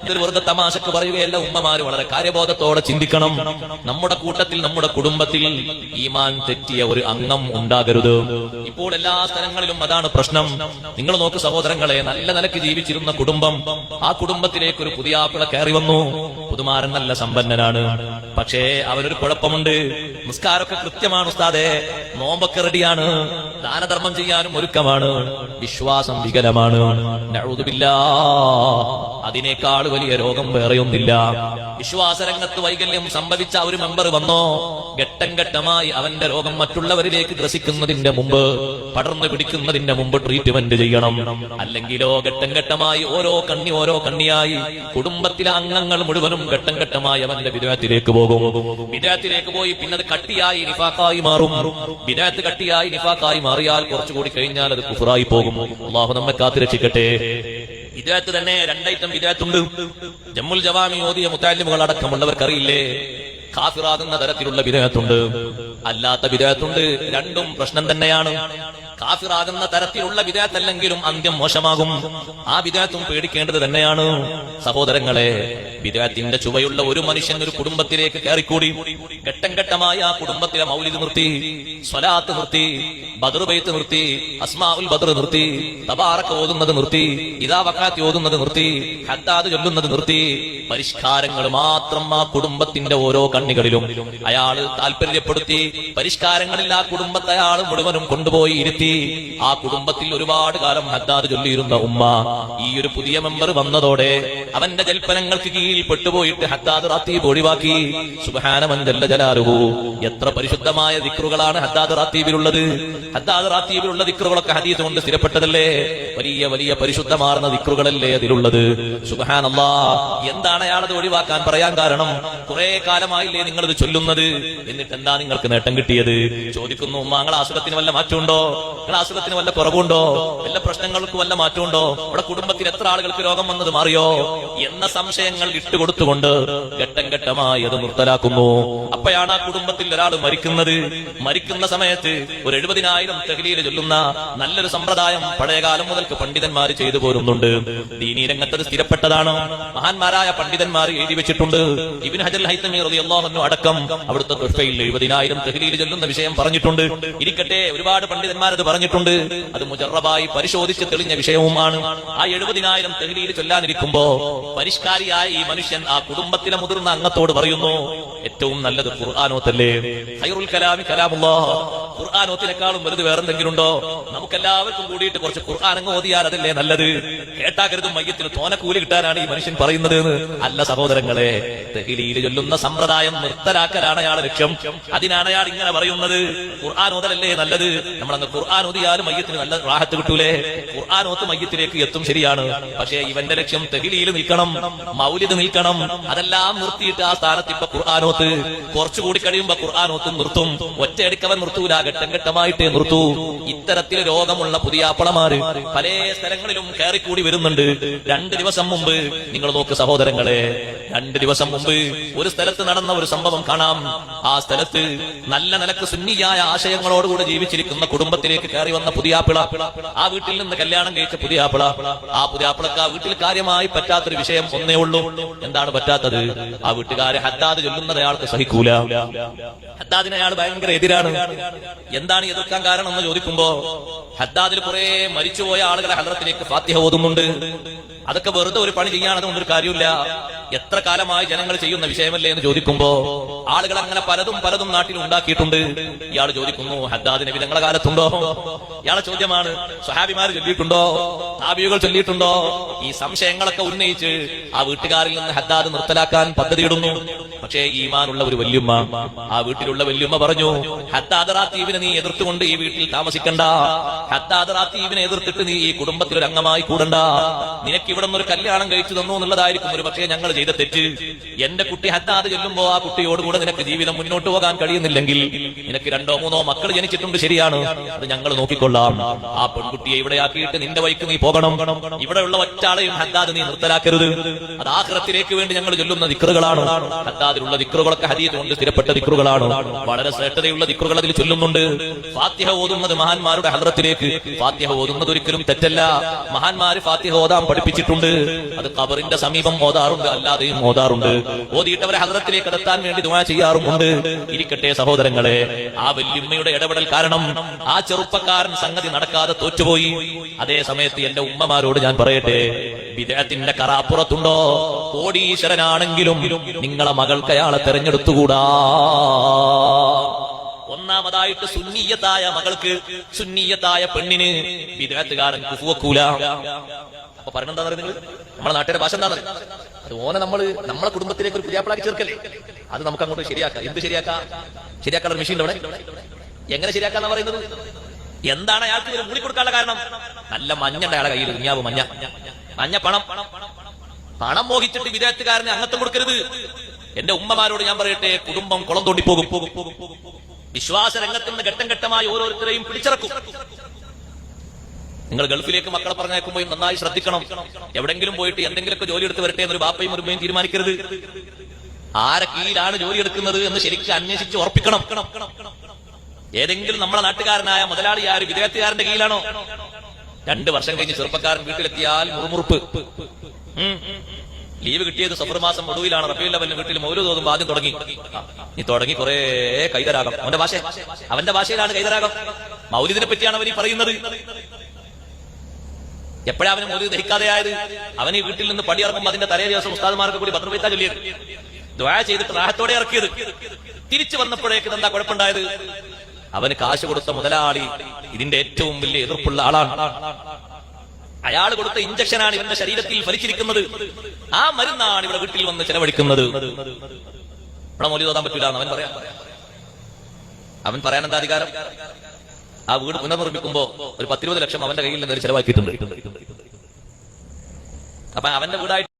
ഇതിൽ വെറുതെ തമാശക്ക് പറയുകയല്ല. ഉമ്മമാര് വളരെ കാര്യബോധത്തോടെ ചിന്തിക്കണം. നമ്മുടെ കൂട്ടത്തിൽ, നമ്മുടെ കുടുംബത്തിൽ ഈമാൻ തെറ്റിയ ഒരു അംഗം ഉണ്ടാകരുത്. ഇപ്പോൾ എല്ലാ സ്ഥലങ്ങളിലും അതാണ് പ്രശ്നം. നിങ്ങൾ നോക്ക് സഹോദരങ്ങളെ, നല്ല നിലയ്ക്ക് ജീവിച്ചിരുന്ന കുടുംബം, ആ കുടുംബത്തിലേക്ക് ഒരു പുതിയ ആപ്പിള കയറി വന്നു. പുതുമാരൻ നല്ല സമ്പന്നനാണ്, പക്ഷേ അവനൊരു കുഴപ്പമുണ്ട്. നിസ്കാരമൊക്കെ കൃത്യമാണ് ഉസ്താദേ, നോമ്പൊക്കെ റെഡിയാണ്, ദാനധർമ്മം ചെയ്യാനും ഒരുക്കമാണ്, വിശ്വാസം വികലമാണ്. നഊദു ബില്ലാഹ്. അതിനേക്കാൾ വലിയ രോഗം വേറെയൊന്നില്ല. വിശ്വാസരംഗത്ത് വൈകല്യം സംഭവിച്ച ഒരു മെമ്പർ വന്നോ, ഘട്ടം ഘട്ടമായി അവന്റെ രോഗം മറ്റുള്ളവരിലേക്ക് ഗ്രസിക്കുന്നതിന്റെ മുമ്പ്, പടർന്നു പിടിക്കുന്നതിന്റെ മുമ്പ് ട്രീറ്റ്മെന്റ് ചെയ്യണം. അല്ലെങ്കിലോ ഘട്ടം ഘട്ടമായി ഓരോ കണ്ണിയായി കുടുംബത്തിലെ അംഗങ്ങൾ മുഴുവനും ഘട്ടം ഘട്ടമായി അവന്റെ വിദേഹത്തിലേക്ക് പോകും. വിദേഹത്തിലേക്ക് പോയി പിന്നെ അത് കട്ടിയായി നിഫാഖായി മാറും. വിദേഹത്ത് കട്ടിയായി നിഫാഖായി മാറിയാൽ കുറച്ചുകൂടി കഴിഞ്ഞാൽ അത് കുഫറായി പോകും. അല്ലാഹു നമ്മെ കാത്തുരക്ഷിക്കട്ടെ. വിദേഹത്ത് തന്നെ രണ്ടൈറ്റം വിദേഹത്തുണ്ട്. ജമ്മുൽ ജവാമി ഓതിയ മുത്തഅല്ലിമുകൾ അടക്കമുള്ളവർക്കറിയില്ലേ, കാഫിറാകുന്ന തരത്തിലുള്ള വിദേഹത്തുണ്ട്, അല്ലാത്ത വിദേഹത്തുണ്ട്. രണ്ടും പ്രശ്നം തന്നെയാണ്. കാഫിറാകുന്ന തരത്തിലുള്ള വിദേഹത്തല്ലെങ്കിലും അന്ത്യം മോശമാകും. ആ വിദേഹത്തും പേടിക്കേണ്ടത് തന്നെയാണ്. സഹോദരങ്ങളെ, വിദേഹത്തിന്റെ ചുവയുള്ള ഒരു മനുഷ്യൻ ഒരു കുടുംബത്തിലേക്ക് കയറിക്കൂടി ഘട്ടം ഘട്ടമായി ആ കുടുംബത്തിലെ മൗലിദ് നിർത്തി, സ്വലാത്ത് നിർത്തി, ബദർ ബൈത്ത് നിർത്തി, അസ്മാഉൽ ബദർ നിർത്തി, തബാറക ഓതുന്നത് നിർത്തി, ഇദാ വഖഅത്ത് ഓതുന്നത് നിർത്തി, ഹദ്ദാദ് ചൊല്ലുന്നത് നിർത്തി. പരിഷ്കാരങ്ങൾ മാത്രം ആ കുടുംബത്തിന്റെ ഓരോ കണ്ണികളിലും അയാൾ താല്പര്യപ്പെടുത്തി. പരിഷ്കാരങ്ങളിൽ ആ കുടുംബത്തെ അയാൾ മുഴുവനും കൊണ്ടുപോയി ഇരുത്തി. ആ കുടുംബത്തിൽ ഒരുപാട് കാലം ഹദ്ദാദ് ചൊല്ലിയിരുന്ന ഉമ്മ ഈ ഒരു പുതിയ മെമ്പർ വന്നതോടെ അവന്റെ ജൽപ്പനങ്ങൾക്ക് കീഴിൽ പെട്ടുപോയിട്ട് ഹദ്ദാദ് റാത്തീബ് ഒഴിവാക്കി. സുബ്ഹാന മൻ ജല്ല ജലാലുഹു. എത്ര പരിശുദ്ധമായ ദിക്റുകളാണ് ഹദ്ദാദ് റാത്തീബിലുള്ളത്. ഹദ്ദാദ് റാത്തീബിലുള്ള ദിക്റുകളൊക്കെ ഹദീസ് കൊണ്ട് സ്ഥിരപ്പെട്ടതല്ലേ. വലിയ വലിയ പരിശുദ്ധമാർന്ന ദിക്റുകളല്ലേ അതിലുള്ളത്. സുബ്ഹാനല്ലാഹ്. എന്താണ് അയാളത് ഒഴിവാക്കാൻ പറയാൻ കാരണം? കുറെ കാലമായില്ലേ നിങ്ങളിത് ചൊല്ലുന്നത്, എന്നിട്ട് എന്താ നിങ്ങൾക്ക് നേട്ടം കിട്ടിയത്? ചോദിക്കുന്നു, ഉമ്മ നിങ്ങളെ അസുഖത്തിന് വല്ല മാറ്റമുണ്ടോ? നിങ്ങളെ അസുഖത്തിന് വല്ല കുറവുണ്ടോ? വല്ല പ്രശ്നങ്ങൾക്ക് വല്ല മാറ്റമുണ്ടോ? ഇവിടെ കുടുംബത്തിൽ എത്ര ആളുകൾക്ക് രോഗം വന്നത് മാറിയോ എന്ന സംശയങ്ങൾ ഇട്ടുകൊടുത്തുകൊണ്ട് ഘട്ടം ഘട്ടമായി അത് നിർത്തലാക്കുന്നു. അപ്പോഴാണ് ആ കുടുംബത്തിൽ ഒരാൾ മരിക്കുന്നത്. മരിക്കുന്ന സമയത്ത് ഒരു 70,000 തഹ്ലീൽ ചൊല്ലുന്ന നല്ലൊരു സമ്പ്രദായം പഴയകാലം മുതൽക്ക് പണ്ഡിതന്മാർ ചെയ്തു പോരുന്നുണ്ട്. ദീനീ രംഗത്ത് അത് സ്ഥിരപ്പെട്ടതാണ്. മഹാന്മാരായ പണ്ഡിതന്മാർ എഴുതി വെച്ചിട്ടുണ്ട്. ഇബ്നു ഹജർ ഹൈതമി റളിയല്ലാഹു അൻഹു അടക്കം അവിടുത്തെ തുഹ്ഫയിൽ 70,000 തഹ്ലീൽ ചൊല്ലുന്ന വിഷയം പറഞ്ഞിട്ടുണ്ട്. ഇരിക്കട്ടെ, ഒരുപാട് പണ്ഡിതന്മാരത് പറഞ്ഞിട്ടുണ്ട്. അത് മുജറബായി പരിശോധിച്ച് തെളിഞ്ഞ വിഷയവുമാണ്. ആ 70,000 തഹ്ലീൽ ചൊല്ലാനിരിക്കുമ്പോ പരിഷ്കാരിയായ ഈ മനുഷ്യൻ ആ കുടുംബത്തിലെ മുതിർന്ന അംഗത്തോട് പറയുന്നു, ഏറ്റവും നല്ലത് ഖുർആനോത്തല്ലേ, ഖൈറുൽ കലാമി കലാമുല്ലാഹ്. ഖുർആനോത്തിനേക്കാളും വലുത് വേറെന്തെങ്കിലും ഉണ്ടോ? നമുക്കെല്ലാവർക്കും കൂടിയിട്ട് കുറച്ച് ഖുർആൻ അങ്ങ് ഓതിയാൽ അതല്ലേ നല്ലത്. കേട്ടാക്കരുതും മയ്യത്തിന് തോനക്കൂലി കിട്ടാനാണ് ഈ മനുഷ്യൻ പറയുന്നത്. അല്ല സഹോദരങ്ങളെ, തഹ്ലീൽ ചൊല്ലുന്ന സമ്പ്രദായം നിർത്തലാക്കലാണ് അയാളെ ലക്ഷ്യം. അതിനാണ് അയാൾ ഇങ്ങനെ പറയുന്നത്. ഖുർആൻ ഓതലല്ലേ നല്ലത്. നമ്മളങ്ങ് ഖുർആൻ ഓതിയാലും മയ്യത്തിന് നല്ല റാഹത്ത് കിട്ടൂലേ. ഖുർആൻ ഓത്ത് മയ്യത്തിലേക്ക് എത്തും, ശരിയാണ്. പക്ഷേ ഇവന്റെ ലക്ഷ്യം തഹ്ലീൽ നിൽക്കണം, മൗലിദ് നിൽക്കണം. അതെല്ലാം നിർത്തിയിട്ട് ആ സ്ഥാനത്ത് ഇപ്പൊ ഖുർആനോത്ത്. കുറച്ചുകൂടി കഴിയുമ്പോ ഖുർആനോത്തും നിർത്തും. ഒറ്റയടിക്കവൻ നിർത്തൂല, ഘട്ടം ഘട്ടമായിട്ടേ നിർത്തൂ. ഇത്തരത്തിൽ രോഗമുള്ള പുതിയാപ്പളമാര് പല സ്ഥലങ്ങളിലും കയറിക്കൂടി വരുന്നുണ്ട്. 2 ദിവസം മുമ്പ് നിങ്ങൾ നോക്ക് സഹോദരങ്ങളെ, 2 ദിവസം മുമ്പ് ഒരു സ്ഥലത്ത് നടന്ന ഒരു സംഭവം കാണാം. ആ സ്ഥലത്ത് നല്ല നിലക്ക് സുന്നിയായ ആശയങ്ങളോടുകൂടി ജീവിച്ചിരിക്കുന്ന കുടുംബത്തിലേക്ക് കയറി വന്ന പുതിയാപ്പിള, ആ വീട്ടിൽ നിന്ന് കല്യാണം കഴിച്ച പുതിയാപ്പിള. ആ പുതിയാപ്പിളക്ക് ആ വീട്ടിൽ കാര്യമായി പറ്റാത്തൊരു വിഷയം ഒന്നേ ഉള്ളൂ. എന്താണ് പറ്റാത്തത്? ആ വീട്ടുകാരെ ഹദ്ദാദ് ചൊല്ലുന്നത് അയാൾക്ക് സഹിക്കൂല. ഹദ്ദാദിന് അയാൾ ഭയങ്കര എതിരാണ്. എന്താണ് എതിർക്കാൻ കാരണം എന്ന് ചോദിക്കുമ്പോ, ഹദ്ദാദിൽ കുറെ മരിച്ചുപോയ ആളുകളെ ഹദ്റത്തിലേക്ക് ഫാത്തിഹ ഓതുന്നുണ്ട്. അതൊക്കെ വെറുതെ ഒരു പണി ചെയ്യാൻ അതുകൊണ്ടൊരു കാര്യമില്ല. എത്ര കാലമായി ജനങ്ങൾ ചെയ്യുന്ന വിഷയമല്ലേ എന്ന് ചോദിക്കുമ്പോ, ആളുകൾ അങ്ങനെ പലതും നാട്ടിൽ ഉണ്ടാക്കിയിട്ടുണ്ട്. ഇയാൾ ചോദിക്കുന്നു, ഹദ്ദാദ് നബി ഞങ്ങളുടെ കാലത്തുണ്ടോ? ഇയാളെ ചോദ്യമാണ്. സ്വഹാബിമാർ ചൊല്ലിയിട്ടുണ്ടോ? താബിയുകൾ ചൊല്ലിയിട്ടുണ്ടോ? ഈ സംശയങ്ങളൊക്കെ ഉന്നയിച്ച് ആ വീട്ടുകാരിൽ നിന്ന് ഹദ്ദാദ് നിർത്തലാക്കാൻ പദ്ധതിയിടുന്നു. പക്ഷേ ഈമാനുള്ള ഒരു വല്യുമ്മ, ആ വീട്ടിലുള്ള വല്യുമ്മ പറഞ്ഞു, ഹദ്ദാദ് റാത്തീബിനെ നീ എതിർത്തുകൊണ്ട് ഈ വീട്ടിൽ താമസിക്കണ്ട. ഹദ്ദാദ് റാത്തീബിനെ എതിർത്തിട്ട് നീ ഈ കുടുംബത്തിൽ ഒരു അംഗമായി കൂടണ്ട. നിനക്ക് ഇവിടെ നിന്ന് ഒരു കല്യാണം കഴിച്ചു തന്നു എന്നുള്ളതായിരിക്കും ഒരു പക്ഷേ ഞങ്ങൾ ചെയ്ത തെറ്റ്. എന്റെ കുട്ടി ഹദ്ദാദ് ചൊല്ലുമ്പോ ആ കുട്ടിയോടുകൂടെ നിനക്ക് ജീവിതം മുന്നോട്ട് പോകാൻ കഴിയുന്നില്ലെങ്കിൽ, നിനക്ക് 2 3 മക്കൾ ജനിച്ചിട്ടുണ്ട്, ശരിയാണ്, അത് ഞങ്ങൾ നോക്കിക്കൊള്ളാം. ആ പെൺകുട്ടിയെ ഇവിടെ ആക്കിയിട്ട് നിന്റെ വഴിക്ക് നീ പോകണം. ഇവിടെയുള്ള ഒറ്റാളെയും ഹദ്ദാദ് നീ നിർത്തലാക്കരുത്. അത് ആഖിറത്തിലേക്ക് വേണ്ടി ഞങ്ങൾ ചൊല്ലുന്ന ദിക്റുകളാണ്. ഹദ്ദാദിലുള്ള ദിക്റുകളൊക്കെ ഹദീസ് കൊണ്ട് സ്ഥിരപ്പെട്ട ദിക്റുകളാണ്. വളരെ ശ്രേഷ്ഠതയുള്ള ദിക്റുകൾ അതിൽ ചൊല്ലുന്നുണ്ട്. ഫാത്തിഹ ഓതുന്നത് മഹാന്മാരുടെ ഹദ്റത്തിലേക്ക്. ഫാത്തിഹ ഓതുന്നത് ഒരിക്കലും തെറ്റല്ല. മഹാന്മാര് ഫാത്തിഹ ഓതാൻ പഠിപ്പിച്ചിട്ടുണ്ട്. പഠിപ്പിച്ചിട്ടുണ്ട്. അത് ഖബറിന്റെ സമീപം ഓതാറുണ്ട്, അല്ലാതെയും ഓതാറുണ്ട്. ഓതിയിട്ടവരെ ഹദ്റത്തിലേക്ക് എത്താൻ വേണ്ടി ദുആ ചെയ്യാറുമുണ്ട്. ഇരിക്കട്ടെ സഹോദരങ്ങളെ, ആ വല്യമ്മയുടെ ഇടപെടൽ കാരണം ആ ചെറുപ്പക്കാരൻ സംഗതി നടക്കാതെ തോറ്റുപോയി. അതേ സമയത്ത് എന്റെ ഉമ്മമാരോട് ഞാൻ പറയട്ടെ, ബിദ്അത്തിന്റെ കറ അപ്പുറത്തുണ്ടോ? കോടീശ്വരനാണെങ്കിലും നിങ്ങളെ മകൾക്ക് അയാളെ തെരഞ്ഞെടുത്തുകൂടാ. ഒന്നാമതായിട്ട് സുന്നിയത്തായ മകൾക്ക്, സുന്നിയത്തായ പെണ്ണിന് ബിദ്അത്തുകാരൻ കുഫു വെക്കൂല. അപ്പൊ പറഞ്ഞെന്താ നിങ്ങൾ, നമ്മളെ നാട്ടിലെ ഭാഷ എന്താണ്? അത് ഓനെ നമ്മളെ കുടുംബത്തിലേക്ക് ഒരു പുതിയാപ്പിളാക്കി ചേർക്കല്ലേ, അത് നമുക്ക് അങ്ങോട്ട് ശരിയാക്കാം. എന്ത് ശരിയാക്കാം? ശരിയാക്കാനുള്ള മെഷീൻ്റെ അവിടെ എങ്ങനെ ശരിയാക്കാന്ന് പറയുന്നത്? എന്താണ് അയാൾക്ക് ഇവർ മൂളിക്കൊടുക്കാനുള്ള കാരണം? നല്ല മഞ്ഞണ്ട് അയാളെ കയ്യിൽ, ദുനിയാവ് മഞ്ഞ മഞ്ഞ പണം മോഹിച്ചിട്ട് വിദേഹത്തുകാരന് അംഗത്വം കൊടുക്കരുത്. എന്റെ ഉമ്മമാരോട് ഞാൻ പറയട്ടെ, കുടുംബം കുളം തോണ്ടിപ്പോകും. വിശ്വാസ രംഗത്ത് നിന്ന് ഘട്ടം ഘട്ടമായി ഓരോരുത്തരെയും പിടിച്ചിറക്കും. നിങ്ങൾ ഗൾഫിലേക്ക് മക്കളെ പറഞ്ഞേക്കുമ്പോൾ നന്നായി ശ്രദ്ധിക്കണം. എവിടെങ്കിലും പോയിട്ട് എന്തെങ്കിലുമൊക്കെ ജോലി എടുത്ത് വരട്ടെ എന്നൊരു ബാപ്പയും ഒരു ഉമ്മയും തീരുമാനിക്കരുത്. ആരെ കീഴിലാണ് ജോലി എടുക്കുന്നത് എന്ന് ശരിക്കും അന്വേഷിച്ച് ഉറപ്പിക്കണം. ഏതെങ്കിലും നമ്മളെ നാട്ടുകാരനായ മുതലാളിയായ ഒരു വിദേഹത്തുകാരന്റെ കീഴിലാണോ? 2 വർഷം കഴിഞ്ഞ് ചെറുപ്പക്കാരൻ വീട്ടിലെത്തിയാൽ മുറുമുറുപ്പ്. ലീവ് കിട്ടിയത് സഫർ മാസം ഒടുവിലാണ്. റബീഉൽ അവ്വലിന് വീട്ടിൽ മൗലൂദ് ഓതുമ്പോൾ ആദ്യം തുടങ്ങി. നീ തുടങ്ങി കുറെ കൈതരാകം. അവന്റെ ഭാഷയിലാണ് കൈതരാകം. മൗലിദിനെ പറ്റിയാണ് അവൻ ഈ പറയുന്നത്. എപ്പോഴാ അവന് മൗലിദ് ദഹിക്കാതെയായത്? അവന് വീട്ടിൽ നിന്ന് പടിയിറക്കുമ്പോൾ അതിന്റെ തലേ ദിവസം ഉസ്താദുമാർക്ക് കൂടി പത്രപേത്ത ചൊല്ലിയത്, ദുആ ചെയ്തിട്ട് റാഹത്തോടെ ഇറക്കിയത്. തിരിച്ചു വന്നപ്പോഴേക്ക് എന്താ കുഴപ്പമുണ്ടായത്? അവന് കാശ് കൊടുത്ത മുതലാളി ഇതിന്റെ ഏറ്റവും വലിയ എതിർപ്പുള്ള ആളാണ്. അയാൾ കൊടുത്ത ഇഞ്ചക്ഷനാണ് ഇവന്റെ ശരീരത്തിൽ ഫലിച്ചിരിക്കുന്നത്. ആ മരുന്നാണ് ഇവിടെ വീട്ടിൽ വന്ന് ചെലവഴിക്കുന്നത്. ഇവിടെ മൗലിദ് ഓതാൻ പറ്റൂല എന്ന് അവൻ പറയാൻ എന്താ അധികാരം? ആ വീട് പുനർനിർമ്മിക്കുമ്പോ ഒരു 10-20 ലക്ഷം അവന്റെ കയ്യിൽ നിന്ന് ചെലവാക്കിയിട്ടുണ്ട്. അപ്പൊ അവന്റെ വീടായിട്ട്